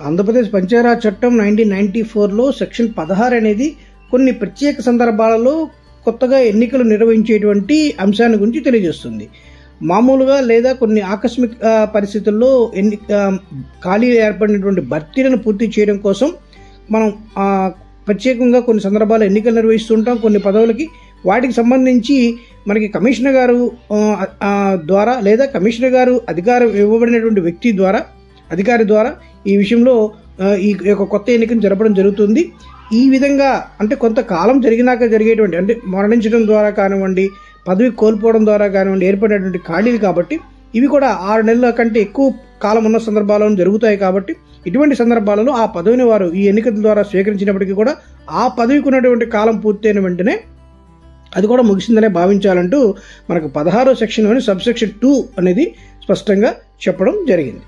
ఆంధ్రప్రదేశ్ పంచాయరాజ్ చట్టం 1994లో సెక్షన్ 16 అనేది కొన్ని ప్రత్యేక సందర్భాలలో కొత్తగా ఎన్నికలు నిర్వహించేటువంటి అంశాన్ని గురించి తెలియజేస్తుంది. మామూలుగా లేదా కొన్ని ఆకస్మిక పరిస్థితుల్లో ఖాళీ ఏర్పడినటువంటి భర్తీలను పూర్తి చేయడం కోసం మనం ప్రత్యేకంగా కొన్ని సందర్భాల్లో ఎన్నికలు నిర్వహిస్తుంటాం కొన్ని పదవులకి. వాటికి సంబంధించి మనకి కమిషనర్ గారు ద్వారా లేదా కమిషనర్ గారు అధికారం ఇవ్వబడినటువంటి వ్యక్తి ద్వారా అధికారి ద్వారా ఈ విషయంలో ఈ యొక్క కొత్త ఎన్నికను జరపడం జరుగుతుంది. ఈ విధంగా అంటే కొంతకాలం జరిగినాక జరిగేటువంటి అంటే మరణించడం ద్వారా కానివ్వండి, పదవి కోల్పోవడం ద్వారా కానివ్వండి ఏర్పడినటువంటి ఖాళీలు కాబట్టి ఇవి కూడా 6 నెలల కంటే ఎక్కువ కాలం ఉన్న సందర్భాలను జరుగుతాయి. కాబట్టి ఇటువంటి సందర్భాలలో ఆ పదవిని వారు ఈ ఎన్నికల ద్వారా స్వీకరించినప్పటికీ కూడా ఆ పదవికి ఉన్నటువంటి కాలం పూర్తయిన వెంటనే అది కూడా ముగిసిందనే భావించాలంటూ మనకు 16వ సెక్షన్లోని సబ్సెక్షన్ 2 అనేది స్పష్టంగా చెప్పడం జరిగింది.